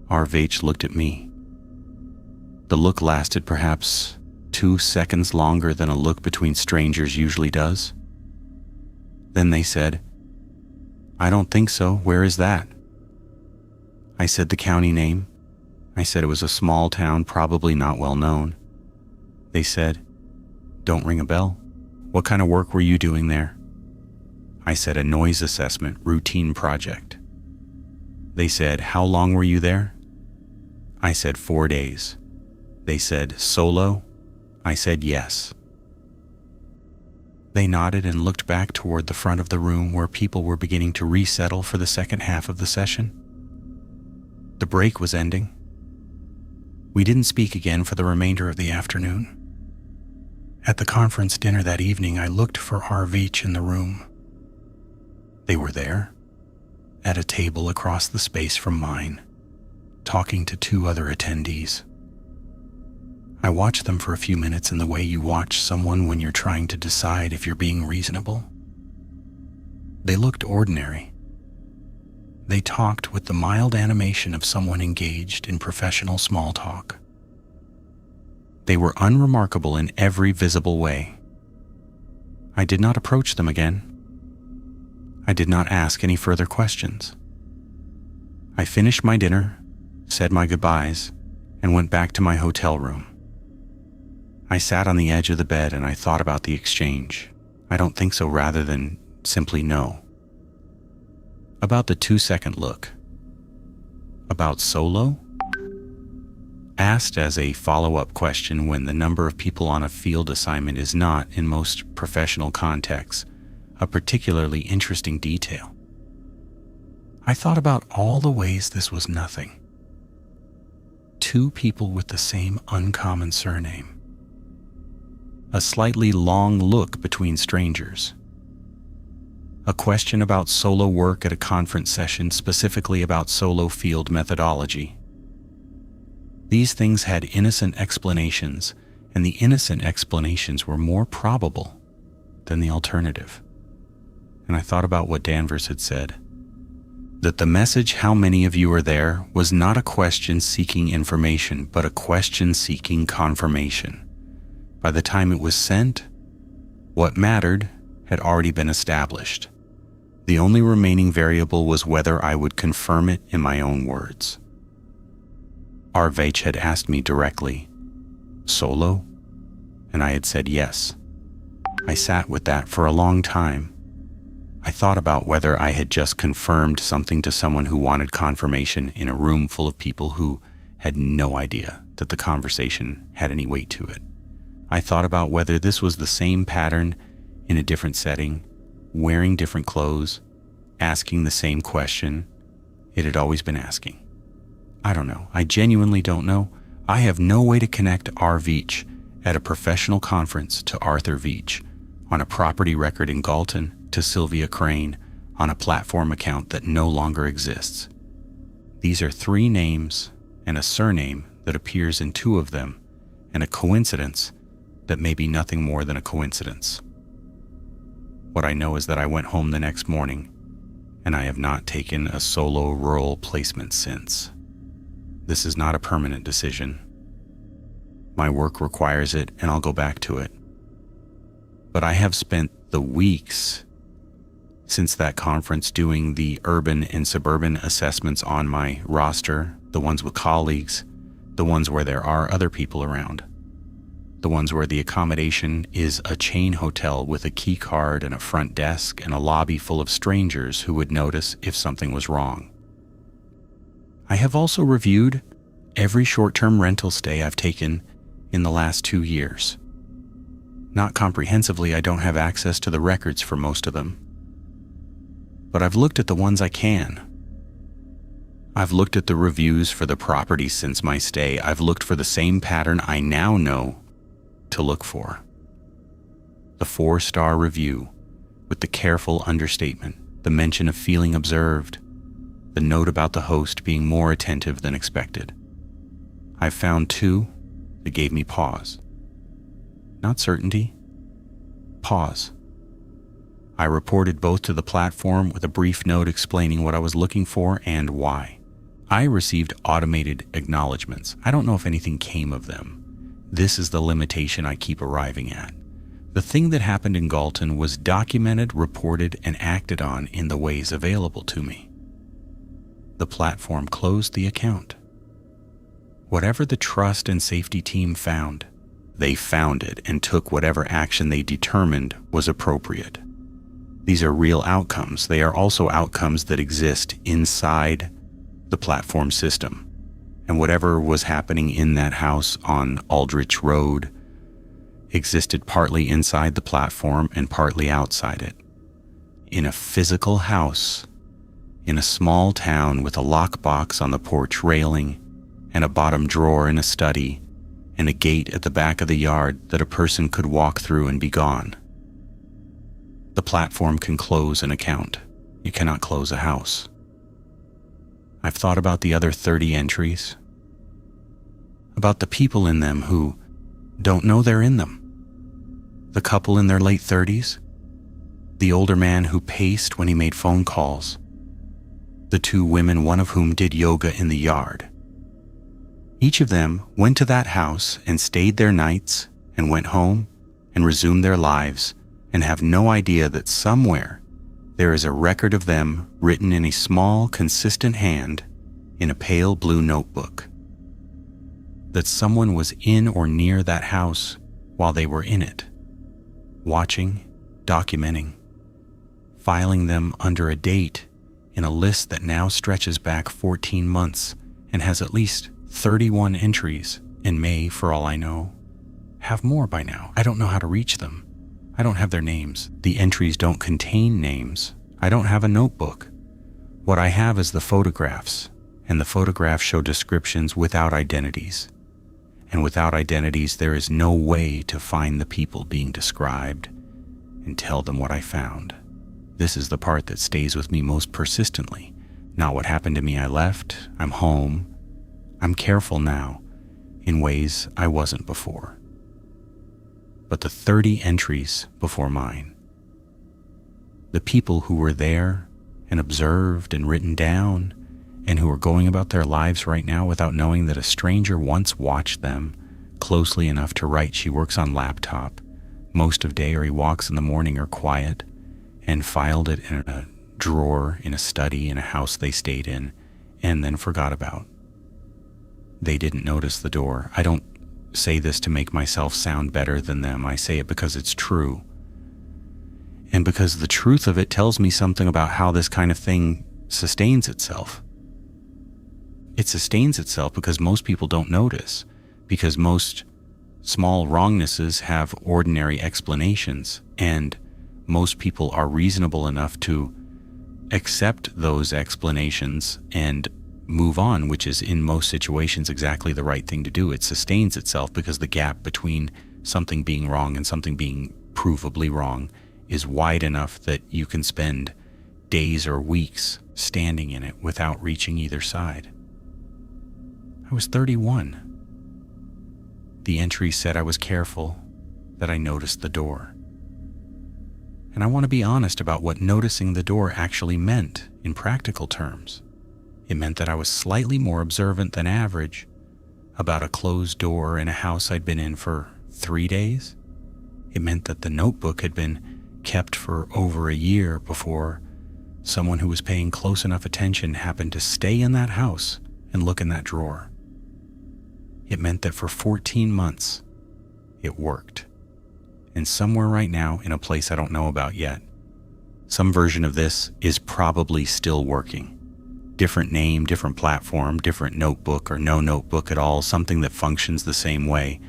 R. Veach looked at me. The look lasted perhaps 2 seconds longer than a look between strangers usually does. Then they said, "I don't think so. Where is that?" I said the county name. I said it was a small town, probably not well known. They said, "Don't ring a bell. What kind of work were you doing there?" I said a noise assessment routine project. They said, "How long were you there?" I said 4 days. They said, "Solo?" I said yes. They nodded and looked back toward the front of the room where people were beginning to resettle for the second half of the session. The break was ending. We didn't speak again for the remainder of the afternoon. At the conference dinner that evening, I looked for R. Veach in the room. They were there, at a table across the space from mine, talking to 2 other attendees. I watched them for a few minutes in the way you watch someone when you're trying to decide if you're being reasonable. They looked ordinary. They talked with the mild animation of someone engaged in professional small talk. They were unremarkable in every visible way. I did not approach them again. I did not ask any further questions. I finished my dinner, said my goodbyes, and went back to my hotel room. I sat on the edge of the bed and I thought about the exchange. I don't think so, rather than simply no. About the 2-second look. About solo? Asked as a follow-up question when the number of people on a field assignment is not, in most professional contexts, a particularly interesting detail. I thought about all the ways this was nothing. 2 people with the same uncommon surname. A slightly long look between strangers. A question about solo work at a conference session, specifically about solo field methodology. These things had innocent explanations, and the innocent explanations were more probable than the alternative. And I thought about what Danvers had said, that the message, "How many of you are there?" was not a question seeking information, but a question seeking confirmation. By the time it was sent, what mattered had already been established. The only remaining variable was whether I would confirm it in my own words. R. Veach had asked me directly, "Solo?" And I had said yes. I sat with that for a long time. I thought about whether I had just confirmed something to someone who wanted confirmation in a room full of people who had no idea that the conversation had any weight to it. I thought about whether this was the same pattern in a different setting, wearing different clothes, asking the same question it had always been asking. I don't know. I genuinely don't know. I have no way to connect R. Veach at a professional conference to Arthur Veach, on a property record in Galton to Sylvia Crane, on a platform account that no longer exists. These are 3 names and a surname that appears in 2 of them, and a coincidence that may be nothing more than a coincidence. What I know is that I went home the next morning, and I have not taken a solo rural placement since. This is not a permanent decision. My work requires it, and I'll go back to it. But I have spent the weeks since that conference doing the urban and suburban assessments on my roster, the ones with colleagues, the ones where there are other people around, the ones where the accommodation is a chain hotel with a key card and a front desk and a lobby full of strangers who would notice if something was wrong. I have also reviewed every short-term rental stay I've taken in the last 2 years. Not comprehensively, I don't have access to the records for most of them. But I've looked at the ones I can. I've looked at the reviews for the property since my stay. I've looked for the same pattern I now know to look for. The 4-star review, with the careful understatement, the mention of feeling observed, the note about the host being more attentive than expected. I've found 2 that gave me pause. Not certainty, pause. I reported both to the platform with a brief note explaining what I was looking for and why. I received automated acknowledgments. I don't know if anything came of them. This is the limitation I keep arriving at. The thing that happened in Galton was documented, reported, and acted on in the ways available to me. The platform closed the account. Whatever the trust and safety team found, they found it and took whatever action they determined was appropriate. These are real outcomes. They are also outcomes that exist inside the platform system. And whatever was happening in that house on Aldrich Road existed partly inside the platform and partly outside it. In a physical house, in a small town with a lockbox on the porch railing and a bottom drawer in a study and a gate at the back of the yard that a person could walk through and be gone. The platform can close an account. You cannot close a house. I've thought about the other 30 entries, about the people in them who don't know they're in them. The couple in their late 30s, the older man who paced when he made phone calls, the 2 women, one of whom did yoga in the yard. Each of them went to that house and stayed there nights and went home and resumed their lives and have no idea that somewhere there is a record of them written in a small, consistent hand in a pale blue notebook. That someone was in or near that house while they were in it, watching, documenting, filing them under a date in a list that now stretches back 14 months and has at least 31 entries and may, for all I know, have more by now. I don't know how to reach them. I don't have their names. The entries don't contain names. I don't have a notebook. What I have is the photographs, and the photographs show descriptions without identities. And without identities, there is no way to find the people being described and tell them what I found. This is the part that stays with me most persistently. Not what happened to me. I left. I'm home. I'm careful now in ways I wasn't before. But the 30 entries before mine, the people who were there and observed and written down and who are going about their lives right now without knowing that a stranger once watched them closely enough to write she works on laptop most of day or he walks in the morning or quiet, and filed it in a drawer in a study in a house they stayed in and then forgot about. They didn't notice the door. I don't say this to make myself sound better than them. I say it because it's true. And because the truth of it tells me something about how this kind of thing sustains itself. It sustains itself because most people don't notice, because most small wrongnesses have ordinary explanations, and most people are reasonable enough to accept those explanations and move on, which is in most situations exactly the right thing to do. It sustains itself because the gap between something being wrong and something being provably wrong is wide enough that you can spend days or weeks standing in it without reaching either side. I was 31. The entry said I was careful, that I noticed the door. And I want to be honest about what noticing the door actually meant in practical terms. It meant that I was slightly more observant than average about a closed door in a house I'd been in for 3 days. It meant that the notebook had been kept for over a year before someone who was paying close enough attention happened to stay in that house and look in that drawer. It meant that for 14 months, it worked. And somewhere right now, in a place I don't know about yet, some version of this is probably still working. Different name, different platform, different notebook or no notebook at all, something that functions the same way,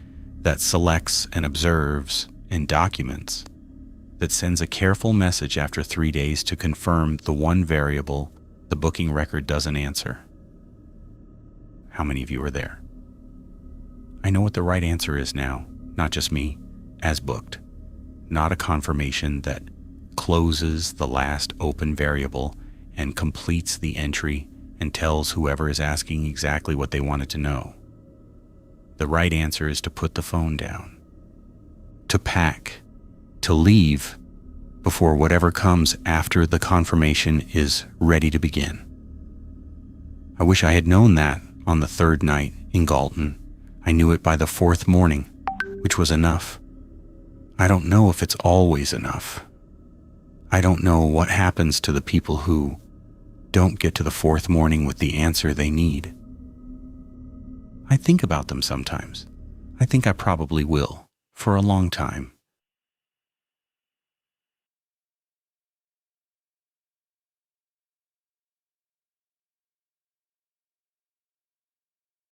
that selects and observes and documents, that sends a careful message after 3 days to confirm the one variable the booking record doesn't answer. how many of you are there. I know what the right answer is now, not just me, as booked. Not a confirmation that closes the last open variable and completes the entry and tells whoever is asking exactly what they wanted to know. The right answer is to put the phone down, to pack, to leave before whatever comes after the confirmation is ready to begin. I wish I had known that on the third night in Galton. I knew it by the fourth morning, which was enough. I don't know if it's always enough. I don't know what happens to the people who don't get to the fourth morning with the answer they need. I think about them sometimes. I think I probably will, for a long time.